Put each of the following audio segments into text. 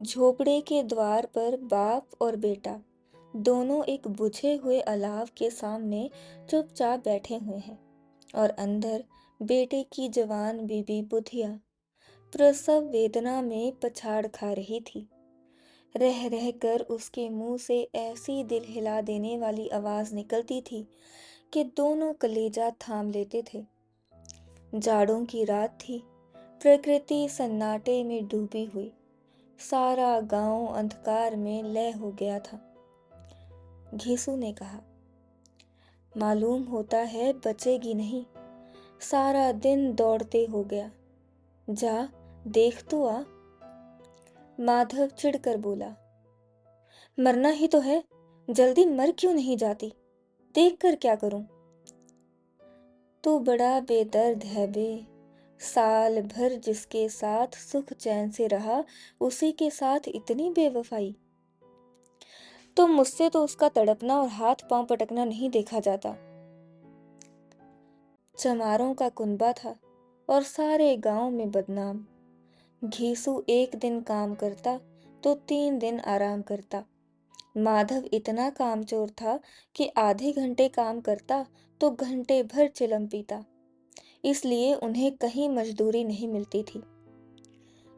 झोपड़े के द्वार पर बाप और बेटा दोनों एक बुझे हुए अलाव के सामने चुपचाप बैठे हुए हैं और अंदर बेटे की जवान बीबी बुधिया प्रसव वेदना में पछाड़ खा रही थी। रह रह कर उसके मुंह से ऐसी दिल हिला देने वाली आवाज निकलती थी कि दोनों कलेजा थाम लेते थे। जाड़ों की रात थी। प्रकृति सन्नाटे में डूबी हुई। सारा गांव अंधकार में लय हो गया था। घीसू ने कहा, मालूम होता है बचेगी नहीं। सारा दिन दौड़ते हो गया। जा देख तो आ। माधव चिढ़कर बोला, मरना ही तो है, जल्दी मर क्यों नहीं जाती? देख कर क्या करूं? तू बड़ा बेदर्द है बे। साल भर जिसके साथ सुख चैन से रहा, उसी के साथ इतनी बेवफाई। तो मुझसे तो उसका तड़पना और हाथ पांव पटकना नहीं देखा जाता। चमारों का कुनबा था और सारे गांव में बदनाम। घीसू एक दिन काम करता तो 3 दिन आराम करता। माधव इतना कामचोर था कि आधे घंटे काम करता तो घंटे भर चिलम पीता। इसलिए उन्हें कहीं मजदूरी नहीं मिलती थी।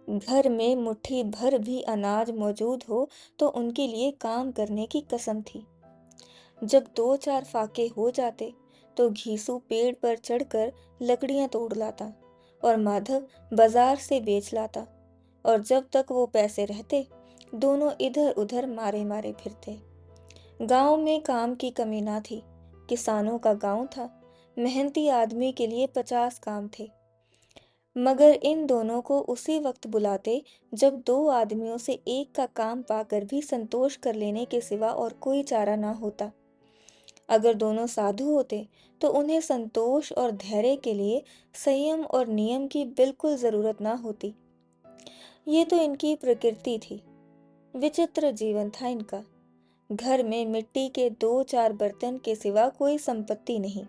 घर में मुट्ठी भर भी अनाज मौजूद हो तो उनके लिए काम करने की कसम थी। जब 2-4 फाके हो जाते तो घीसू पेड़ पर चढ़कर लकड़ियां तोड़ लाता और माधव बाजार से बेच लाता। और जब तक वो पैसे रहते दोनों इधर उधर मारे मारे फिरते। गांव में काम की कमी ना थी। किसानों का गांव था। मेहनती आदमी के लिए 50 काम थे। मगर इन दोनों को उसी वक्त बुलाते जब 2 आदमियों से एक का काम पाकर भी संतोष कर लेने के सिवा और कोई चारा ना होता। अगर दोनों साधु होते तो उन्हें संतोष और धैर्य के लिए संयम और नियम की बिल्कुल जरूरत ना होती। ये तो इनकी प्रकृति थी। विचित्र जीवन था इनका। घर में मिट्टी के 2-4 बर्तन के सिवा कोई संपत्ति नहीं।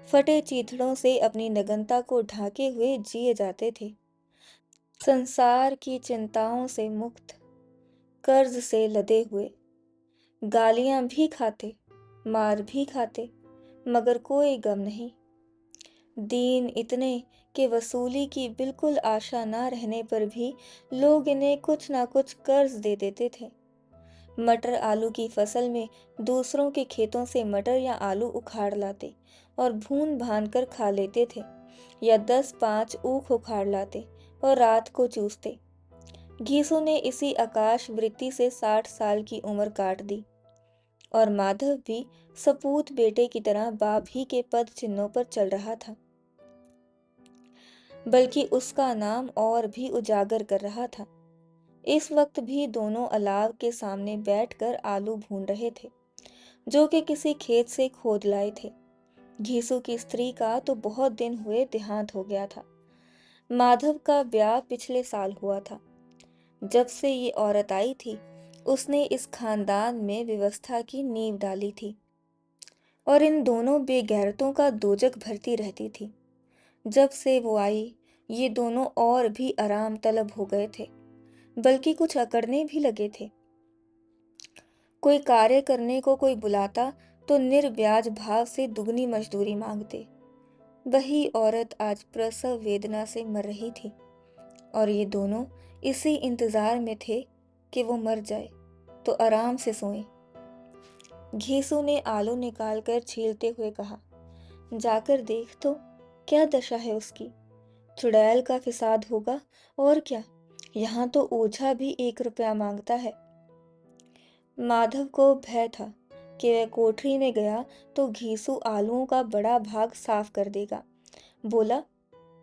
फटे चीथड़ों से अपनी नग्नता को ढाके हुए जिए जाते थे। संसार की चिंताओं से मुक्त, कर्ज से लदे हुए, गालियां भी खाते, मार भी खाते, मगर कोई गम नहीं। दीन इतने कि वसूली की बिल्कुल आशा ना रहने पर भी लोग इन्हें कुछ ना कुछ कर्ज दे देते थे। मटर आलू की फसल में दूसरों के खेतों से मटर या आलू उखाड़ लाते और भून भान कर खा लेते थे, या 10-5 ऊख उखाड़ लाते और रात को चूसते। घीसू ने इसी आकाश वृत्ति से 60 साल की उम्र काट दी और माधव भी सपूत बेटे की तरह बाप ही के पद चिन्हों पर चल रहा था, बल्कि उसका नाम और भी उजागर कर रहा था। इस वक्त भी दोनों अलाव के सामने बैठकर आलू भून रहे थे, जो कि किसी खेत से खोद लाए थे। घीसू की स्त्री का तो बहुत दिन हुए देहांत हो गया था। माधव का ब्याह पिछले साल हुआ था। जब से ये औरत आई थी उसने इस खानदान में व्यवस्था की नींव डाली थी और इन दोनों बेगैरतों का दोजक भरती रहती थी। जब से वो आई ये दोनों और भी आराम तलब हो गए थे, बल्कि कुछ अकड़ने भी लगे थे। कोई कार्य करने को कोई बुलाता तो निर्व्याज भाव से दुगनी मजदूरी मांगते। वही औरत आज प्रसव वेदना से मर रही थी और ये दोनों इसी इंतजार में थे कि वो मर जाए तो आराम से सोएं। घीसू ने आलू निकालकर छीलते हुए कहा, जाकर देख तो क्या दशा है उसकी। चुड़ैल का फिसाद होगा और क्या। यहाँ तो ओझा भी 1 रुपया मांगता है। माधव को भय था कि वह कोठरी में गया तो घीसू आलूओं का बड़ा भाग साफ कर देगा। बोला,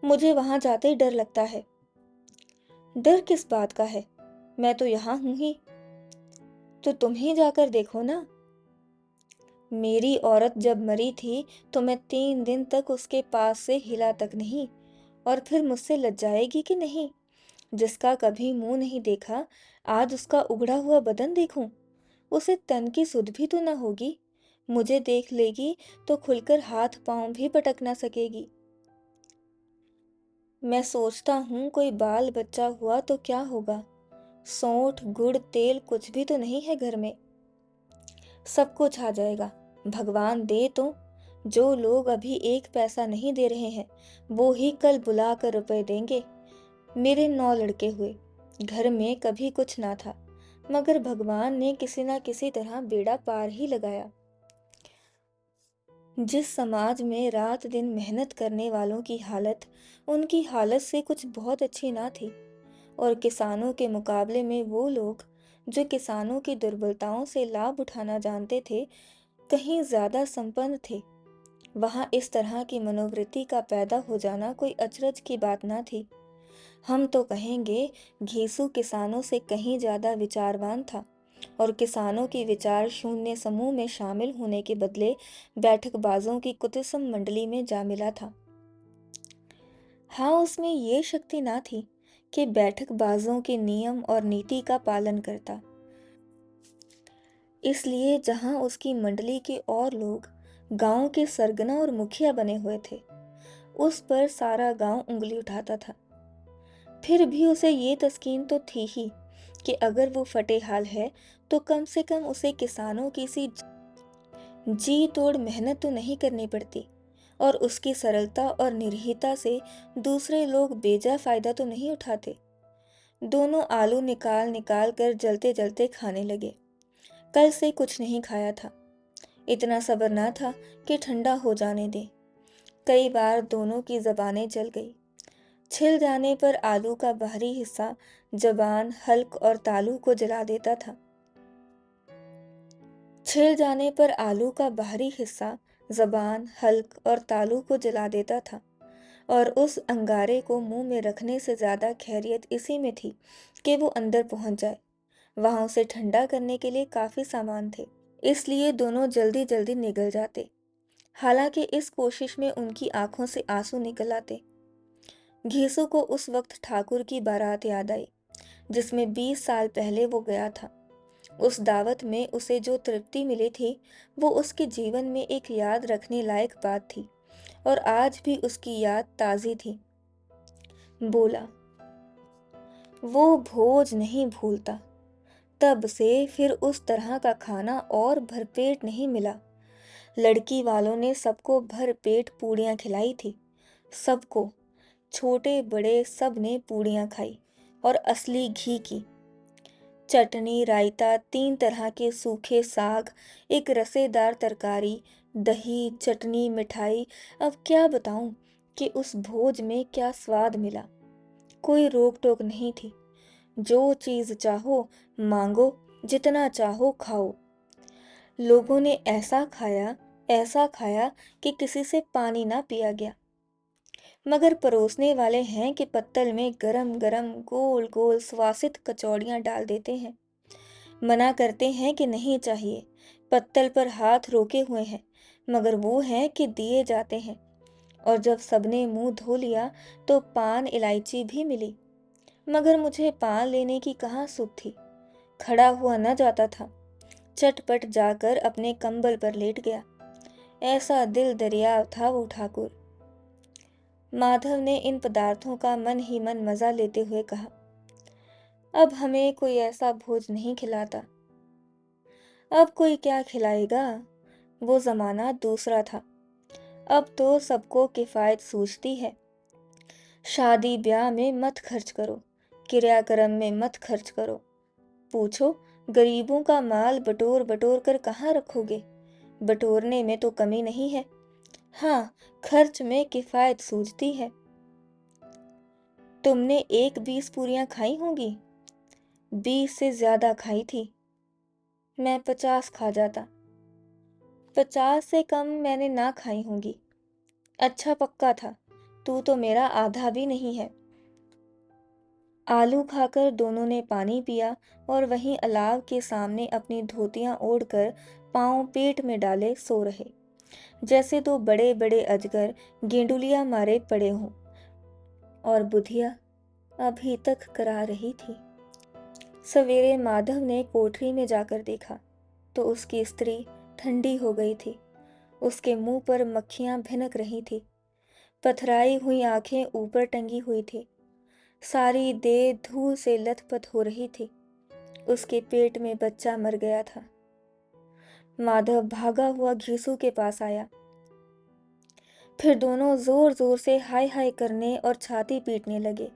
मुझे वहां जाते ही डर लगता है। डर किस बात का है, मैं तो यहाँ हूं ही। तो तुम ही जाकर देखो ना। मेरी औरत जब मरी थी तो मैं 3 दिन तक उसके पास से हिला तक नहीं, और फिर मुझसे लज्जाएगी कि नहीं। जिसका कभी मुंह नहीं देखा आज उसका उगड़ा हुआ बदन देखूं। उसे तन की सुध भी तो न होगी। मुझे देख लेगी तो खुलकर हाथ पांव भी पटक ना सकेगी। मैं सोचता हूँ कोई बाल बच्चा हुआ तो क्या होगा। सौंठ, गुड़, तेल कुछ भी तो नहीं है घर में। सब कुछ आ जाएगा, भगवान दे तो। जो लोग अभी एक पैसा नहीं दे रहे हैं, वो ही कल बुला कर रुपए देंगे। मेरे 9 लड़के हुए, घर में कभी कुछ ना था, मगर भगवान ने किसी ना किसी तरह बेड़ा पार ही लगाया। जिस समाज में रात दिन मेहनत करने वालों की हालत उनकी हालत से कुछ बहुत अच्छी ना थी, और किसानों के मुकाबले में वो लोग जो किसानों की दुर्बलताओं से लाभ उठाना जानते थे, कहीं ज्यादा संपन्न थे, वहां इस तरह की मनोवृत्ति का पैदा हो जाना कोई अचरज की बात ना थी। हम तो कहेंगे, घीसू किसानों से कहीं ज्यादा विचारवान था, और किसानों की विचार शून्य समूह में शामिल होने के बदले बैठकबाजों की कुटिसम मंडली में जा मिला था। हाँ, उसमें ये शक्ति ना थी कि बैठकबाजों के नियम और नीति का पालन करता। इसलिए जहां उसकी मंडली के और लोग गांव के सरगना और मुखिया बने हुए थे, उस पर सारा गांव उंगली उठाता था। फिर भी उसे ये तस्कीन तो थी ही कि अगर वो फटे हाल है, तो कम से कम उसे किसानों की सी जी तोड़ मेहनत तो नहीं करनी पड़ती, और उसकी सरलता और निर्भीकता से दूसरे लोग बेजा फायदा तो नहीं उठाते। दोनों आलू निकाल निकाल कर जलते जलते खाने लगे। कल से कुछ नहीं खाया था, इतना सब्र ना था कि ठंडा हो जाने दे। कई बार दोनों की जबानें जल गई। छिल जाने पर आलू का बाहरी हिस्सा जबान, हल्क और तालू को जला देता था। छिल जाने पर आलू का बाहरी हिस्सा जबान, हल्क और तालू को जला देता था, और उस अंगारे को मुंह में रखने से ज्यादा खैरियत इसी में थी कि वो अंदर पहुंच जाए। वहां उसे ठंडा करने के लिए काफी सामान थे, इसलिए दोनों जल्दी जल्दी निगल जाते। हालांकि इस कोशिश में उनकी आंखों से आंसू निकल आते। घीसू को उस वक्त ठाकुर की बारात याद आई, जिसमें 20 साल पहले वो गया था। उस दावत में उसे जो तृप्ति मिली थी, वो उसके जीवन में एक याद रखने लायक बात थी, और आज भी उसकी याद ताज़ी थी। बोला, वो भोज नहीं भूलता। तब से फिर उस तरह का खाना और भरपेट नहीं मिला। लड़की वालों ने सबको भरपेट पूड़ियाँ खिलाई थी। सबको, छोटे बड़े सब ने पूड़ियाँ खाई, और असली घी की। चटनी, रायता, 3 तरह के सूखे साग, एक रसेदार तरकारी, दही, चटनी, मिठाई। अब क्या बताऊं कि उस भोज में क्या स्वाद मिला। कोई रोक टोक नहीं थी। जो चीज चाहो मांगो, जितना चाहो खाओ। लोगों ने ऐसा खाया कि किसी से पानी ना पिया गया। मगर परोसने वाले हैं कि पत्तल में गरम गरम गोल गोल स्वासित कचौड़ियां डाल देते हैं। मना करते हैं कि नहीं चाहिए, पत्तल पर हाथ रोके हुए हैं, मगर वो है कि दिए जाते हैं। और जब सबने मुंह धो लिया तो पान इलायची भी मिली, मगर मुझे पान लेने की कहाँ सुध थी। खड़ा हुआ न जाता था। चटपट जाकर अपने कंबल पर लेट गया। ऐसा दिल दरिया था वो ठाकुर। माधव ने इन पदार्थों का मन ही मन मजा लेते हुए कहा, अब हमें कोई ऐसा भोज नहीं खिलाता। अब कोई क्या खिलाएगा, वो जमाना दूसरा था। अब तो सबको किफायत सूझती है। शादी ब्याह में मत खर्च करो, क्रियाक्रम में मत खर्च करो। पूछो, गरीबों का माल बटोर बटोर कर कहाँ रखोगे। बटोरने में तो कमी नहीं है, हाँ, खर्च में किफायत सूझती है। तुमने एक 20 पूरियां खाई होंगी। 20 से ज्यादा खाई थी। मैं 50 खा जाता। 50 से कम मैंने ना खाई होंगी। अच्छा पक्का था, तू तो मेरा आधा भी नहीं है। आलू खाकर दोनों ने पानी पिया, और वहीं अलाव के सामने अपनी धोतियां ओढ़कर पांव पेट में डाले सो रहे, जैसे दो बड़े बड़े अजगर गेंडुलिया मारे पड़े हों। और बुधिया अभी तक करा रही थी। सवेरे माधव ने कोठरी में जाकर देखा तो उसकी स्त्री ठंडी हो गई थी। उसके मुंह पर मक्खियां भिनक रही थी। पथराई हुई आंखें ऊपर टंगी हुई थी। सारी देह धूल से लथपथ हो रही थी। उसके पेट में बच्चा मर गया था। माधव भागा हुआ घीसू के पास आया। फिर दोनों जोर जोर से हाय हाय करने और छाती पीटने लगे।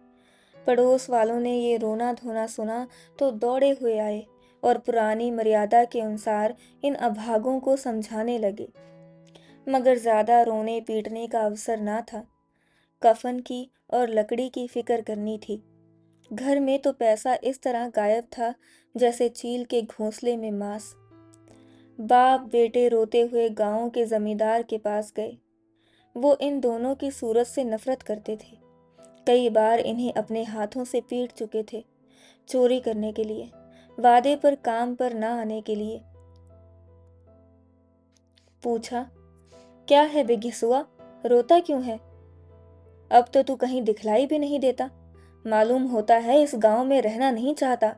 पड़ोस वालों ने ये रोना धोना सुना तो दौड़े हुए आए और पुरानी मर्यादा के अनुसार इन अभागों को समझाने लगे। मगर ज्यादा रोने पीटने का अवसर ना था। कफन की और लकड़ी की फिक्र करनी थी। घर में तो पैसा इस तरह गायब था जैसे चील के घोंसले में मांस। बाप बेटे रोते हुए गांव के जमींदार के पास गए। वो इन दोनों की सूरत से नफरत करते थे। कई बार इन्हें अपने हाथों से पीट चुके थे, चोरी करने के लिए, वादे पर काम पर ना आने के लिए। पूछा, क्या है बेघिसुआ, रोता क्यों है? अब तो तू कहीं दिखलाई भी नहीं देता। मालूम होता है इस गांव में रहना नहीं चाहता।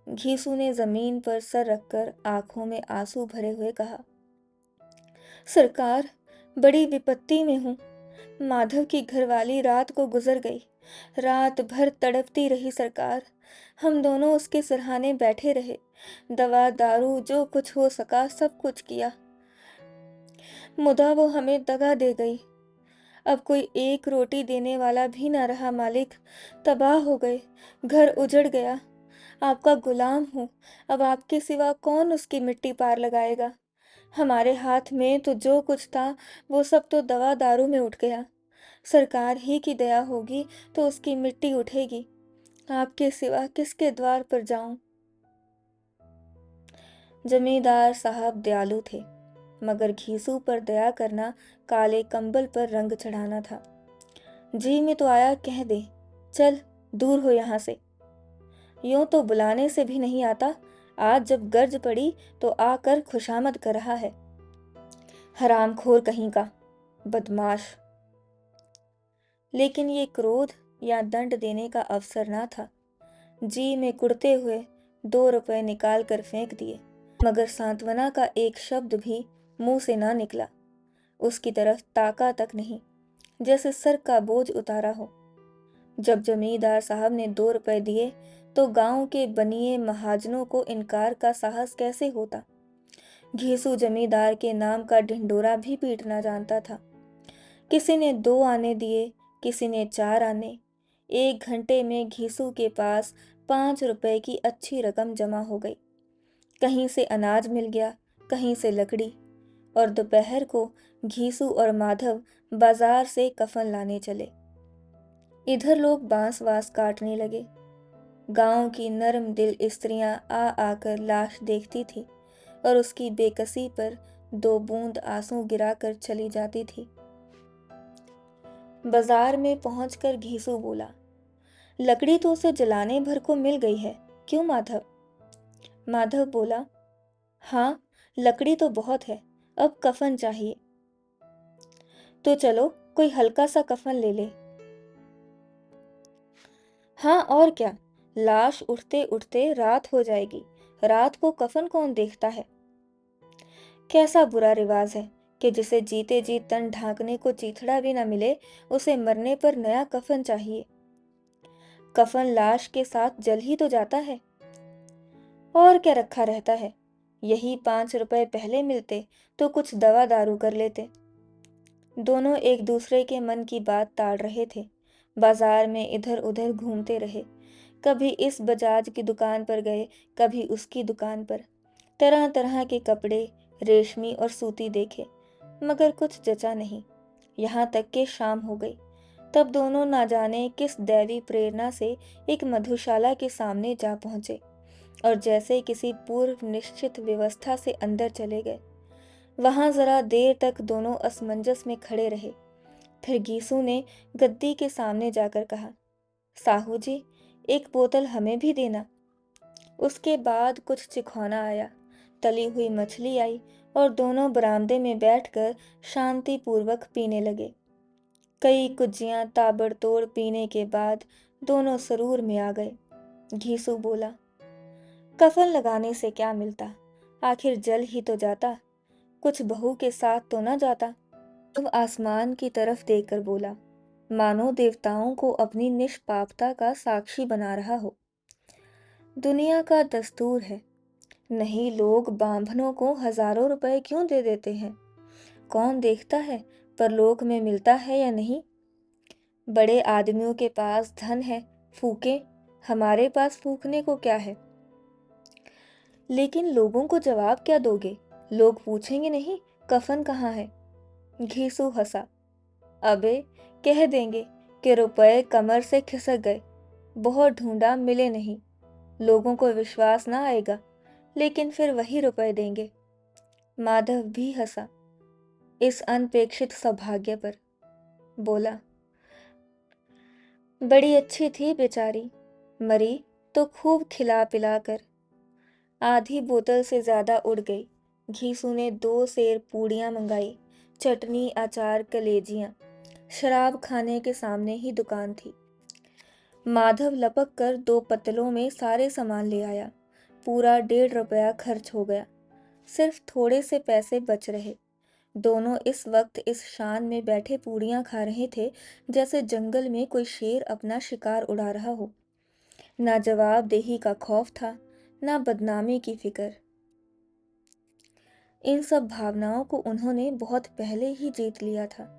घीसू ने जमीन पर सर रखकर आंखों में आंसू भरे हुए कहा, सरकार, बड़ी विपत्ति में हूँ। माधव की घरवाली रात को गुजर गई। रात भर तड़पती रही सरकार। हम दोनों उसके सिरहाने बैठे रहे। दवा दारू जो कुछ हो सका सब कुछ किया। मुदा वो हमें दगा दे गई। अब कोई एक रोटी देने वाला भी ना रहा मालिक। तबाह हो गए, घर उजड़ गया। आपका गुलाम हूँ। अब आपके सिवा कौन उसकी मिट्टी पार लगाएगा? हमारे हाथ में तो जो कुछ था वो सब तो दवा दारू में उठ गया। सरकार ही की दया होगी तो उसकी मिट्टी उठेगी। आपके सिवा किसके द्वार पर जाऊं? जमींदार साहब दयालु थे, मगर घीसू पर दया करना काले कंबल पर रंग चढ़ाना था। जी में तो आया कह दे, चल दूर हो यहाँ से। यूं तो बुलाने से भी नहीं आता, आज जब गर्ज पड़ी तो आकर खुशामद कर रहा है। हरामखोर कहीं का, बदमाश। लेकिन ये क्रोध या दंड देने का अवसर ना था। जी में कुड़ते हुए 2 रुपए निकाल कर फेंक दिए, मगर सांत्वना का एक शब्द भी मुंह से ना निकला। उसकी तरफ ताका तक नहीं, जैसे सर का बोझ उतारा हो। जब जमींदार साहब ने 2 रुपए दिए तो गांव के बनिए महाजनों को इनकार का साहस कैसे होता। घीसू जमींदार के नाम का ढिंडोरा भी पीटना जानता था। किसी ने 2 आने दिए, किसी ने 4 आने। 1 घंटे में घीसू के पास 5 रुपए की अच्छी रकम जमा हो गई। कहीं से अनाज मिल गया, कहीं से लकड़ी। और दोपहर को घीसू और माधव बाजार से कफन लाने चले। इधर लोग बांस वास काटने लगे। गांव की नरम दिल स्त्रियां आ आकर लाश देखती थी और उसकी बेकसी पर 2 बूंद आंसू गिराकर चली जाती थी। बाजार में पहुंचकर घीसू बोला, लकड़ी तो उसे जलाने भर को मिल गई है, क्यों माधव? माधव बोला, हाँ, लकड़ी तो बहुत है, अब कफन चाहिए। तो चलो कोई हल्का सा कफन ले ले। हाँ और क्या, लाश उठते उठते रात हो जाएगी। रात को कफन कौन देखता है? कैसा बुरा रिवाज है कि जिसे जीते जी तन ढांकने को चीथड़ा भी न मिले, उसे मरने पर नया कफन चाहिए। कफन लाश के साथ जल ही तो जाता है, और क्या रखा रहता है। यही 5 रुपए पहले मिलते तो कुछ दवा दारू कर लेते। दोनों एक दूसरे के मन की बात ताड़ रहे थे। बाजार में इधर उधर घूमते रहे। कभी इस बजाज की दुकान पर गए, कभी उसकी दुकान पर। तरह तरह के कपड़े, रेशमी और सूती देखे, मगर कुछ जचा नहीं। यहाँ तक कि शाम हो गई। तब दोनों ना जाने किस दैवी प्रेरणा से एक मधुशाला के सामने जा पहुंचे और जैसे किसी पूर्व निश्चित व्यवस्था से अंदर चले गए। वहां जरा देर तक दोनों असमंजस में खड़े रहे। फिर गीसू ने गद्दी के सामने जाकर कहा, साहू जी, एक बोतल हमें भी देना। उसके बाद कुछ चिखौना आया, तली हुई मछली आई और दोनों बरामदे में बैठकर शांति पूर्वक पीने लगे। कई कुज्जियां ताबड़तोड़ पीने के बाद दोनों सरूर में आ गए। घीसू बोला, कफन लगाने से क्या मिलता, आखिर जल ही तो जाता, कुछ बहू के साथ तो न जाता। अब आसमान की तरफ देखकर बोला, मानो देवताओं को अपनी निष्पापता का साक्षी बना रहा हो। दुनिया का दस्तूर है, नहीं लोग बांभनों को हजारों रुपए क्यों दे देते हैं? कौन देखता है परलोक में मिलता है या नहीं? बड़े आदमियों के पास धन है, फूके, हमारे पास फूकने को क्या है? लेकिन लोगों को जवाब क्या दोगे? लोग पूछेंगे नहीं कफन कहाँ है? घीसू हंसा। अबे, कह देंगे कि रुपए कमर से खिसक गए, बहुत ढूंढा मिले नहीं। लोगों को विश्वास ना आएगा, लेकिन फिर वही रुपए देंगे। माधव भी हंसा इस अनपेक्षित सौभाग्य पर। बोला, बड़ी अच्छी थी बेचारी, मरी तो खूब खिला पिला कर। आधी बोतल से ज्यादा उड़ गई। घीसू ने 2 सेर पूड़ियां मंगाई, चटनी, अचार, कलेजियां। शराब खाने के सामने ही दुकान थी। माधव लपक कर 2 पत्तलों में सारे सामान ले आया। पूरा 1.5 रुपया खर्च हो गया। सिर्फ थोड़े से पैसे बच रहे। दोनों इस वक्त इस शान में बैठे पूड़ियां खा रहे थे जैसे जंगल में कोई शेर अपना शिकार उड़ा रहा हो। ना जवाबदेही का खौफ था, ना बदनामी की फिक्र। इन सब भावनाओं को उन्होंने बहुत पहले ही जीत लिया था।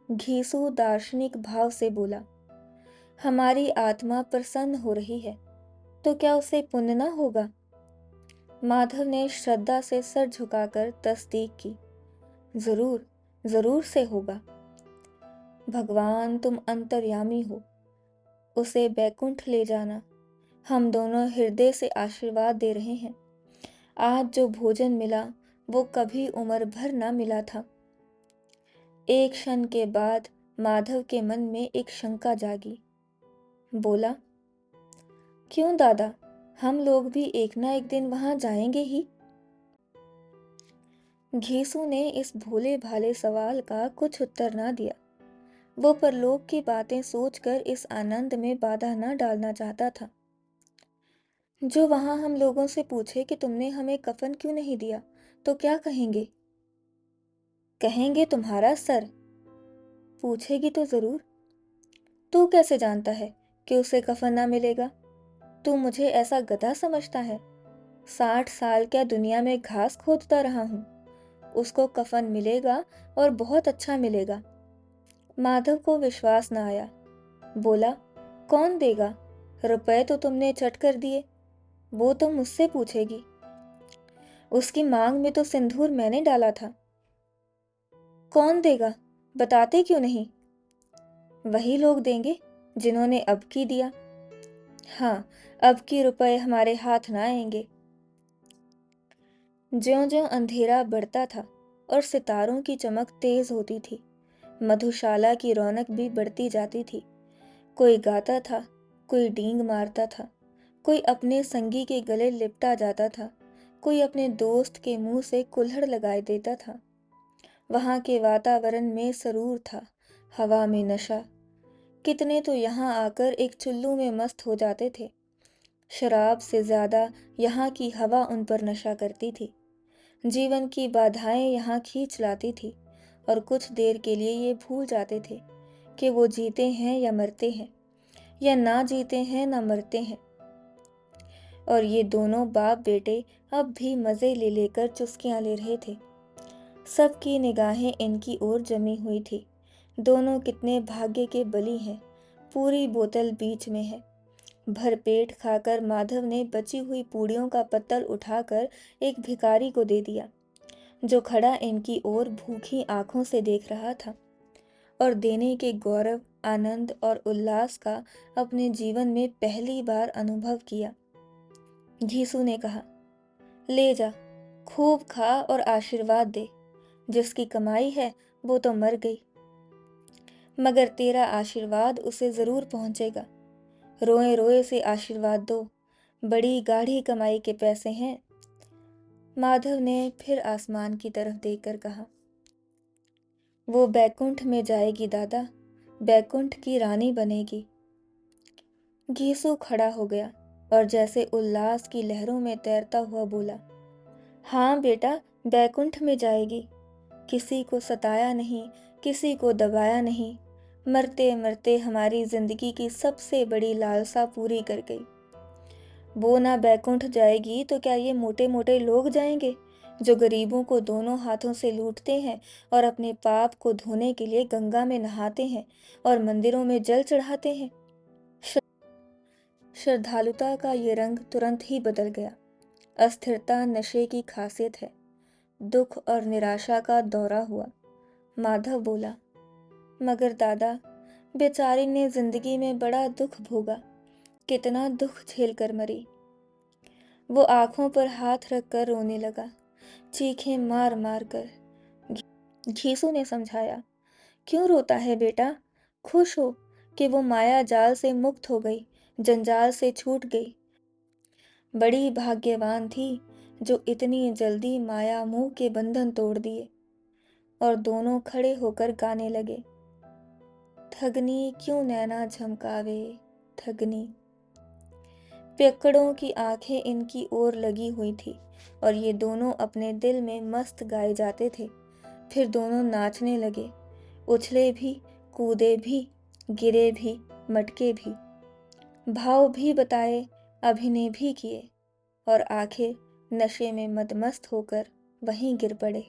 घीसू दार्शनिक भाव से बोला, हमारी आत्मा प्रसन्न हो रही है तो क्या उसे पुण्य न होगा? माधव ने श्रद्धा से सर झुकाकर तस्दीक की, जरूर, जरूर से होगा। भगवान तुम अंतर्यामी हो, उसे बैकुंठ ले जाना। हम दोनों हृदय से आशीर्वाद दे रहे हैं। आज जो भोजन मिला वो कभी उम्र भर ना मिला था। एक क्षण के बाद माधव के मन में एक शंका जागी। बोला, क्यों दादा, हम लोग भी एक ना एक दिन वहां जाएंगे ही। घीसू ने इस भोले भाले सवाल का कुछ उत्तर ना दिया। वो परलोक की बातें सोचकर इस आनंद में बाधा न डालना चाहता था। जो वहां हम लोगों से पूछे कि तुमने हमें कफन क्यों नहीं दिया, तो क्या कहेंगे? कहेंगे तुम्हारा सर। पूछेगी तो जरूर। तू कैसे जानता है कि उसे कफन ना मिलेगा? तू मुझे ऐसा गधा समझता है? 60 साल क्या दुनिया में घास खोदता रहा हूं। उसको कफन मिलेगा और बहुत अच्छा मिलेगा। माधव को विश्वास न आया। बोला, कौन देगा? रुपए तो तुमने चट कर दिए, वो तो मुझसे पूछेगी। उसकी मांग में तो सिंदूर मैंने डाला था। कौन देगा? बताते क्यों नहीं? वही लोग देंगे जिन्होंने अब की दिया। हाँ, अब की रुपए हमारे हाथ ना आएंगे। ज्यों-ज्यों अंधेरा बढ़ता था और सितारों की चमक तेज होती थी, मधुशाला की रौनक भी बढ़ती जाती थी। कोई गाता था, कोई डींग मारता था, कोई अपने संगी के गले लिपटा जाता था, कोई अपने दोस्त के मुंह से कुल्हड़ लगाए देता था। वहां के वातावरण में सरूर था, हवा में नशा। कितने तो यहाँ आकर एक चुल्लू में मस्त हो जाते थे। शराब से ज्यादा यहाँ की हवा उन पर नशा करती थी। जीवन की बाधाएं यहाँ खींच लाती थी और कुछ देर के लिए ये भूल जाते थे कि वो जीते हैं या मरते हैं, या ना जीते हैं ना मरते हैं। और ये दोनों बाप बेटे अब भी मजे ले लेकर चुस्कियां ले रहे थे। सबकी निगाहें इनकी ओर जमी हुई थी। दोनों कितने भाग्य के बली हैं। पूरी बोतल बीच में है। भरपेट खाकर माधव ने बची हुई पूड़ियों का पत्तल उठाकर एक भिखारी को दे दिया, जो खड़ा इनकी ओर भूखी आंखों से देख रहा था और देने के गौरव, आनंद और उल्लास का अपने जीवन में पहली बार अनुभव किया। घीसू ने कहा, ले जा, खूब खा और आशीर्वाद दे। जिसकी कमाई है वो तो मर गई, मगर तेरा आशीर्वाद उसे जरूर पहुंचेगा। रोए रोए से आशीर्वाद दो, बड़ी गाढ़ी कमाई के पैसे हैं। माधव ने फिर आसमान की तरफ देखकर कहा, वो बैकुंठ में जाएगी दादा, बैकुंठ की रानी बनेगी। घीसू खड़ा हो गया और जैसे उल्लास की लहरों में तैरता हुआ बोला, हाँ बेटा, बैकुंठ में जाएगी। किसी को सताया नहीं, किसी को दबाया नहीं, मरते मरते हमारी जिंदगी की सबसे बड़ी लालसा पूरी कर गई। वो ना बैकुंठ जाएगी तो क्या ये मोटे मोटे लोग जाएंगे, जो गरीबों को दोनों हाथों से लूटते हैं और अपने पाप को धोने के लिए गंगा में नहाते हैं और मंदिरों में जल चढ़ाते हैं। श्रद्धालुता का ये रंग तुरंत ही बदल गया। अस्थिरता नशे की खासियत है। दुख और निराशा का दौरा हुआ। माधव बोला, मगर दादा, बेचारी ने जिंदगी में बड़ा दुख भोगा, कितना दुख झेल कर मरी। वो आंखों पर हाथ रखकर रोने लगा, चीखें मार मार कर। घीसू ने समझाया, क्यों रोता है बेटा, खुश हो कि वो माया जाल से मुक्त हो गई, जंजाल से छूट गई। बड़ी भाग्यवान थी जो इतनी जल्दी माया मोह के बंधन तोड़ दिए। और दोनों खड़े होकर गाने लगे, ठगनी क्यों नैना झमकावे, ठगनी। पियक्कड़ों की आंखें इनकी ओर लगी हुई थी और ये दोनों अपने दिल में मस्त गाए जाते थे। फिर दोनों नाचने लगे, उछले भी, कूदे भी, गिरे भी, मटके भी, भाव भी बताए, अभिनय भी किए और आखिर नशे में मदमस्त होकर वहीं गिर पड़े।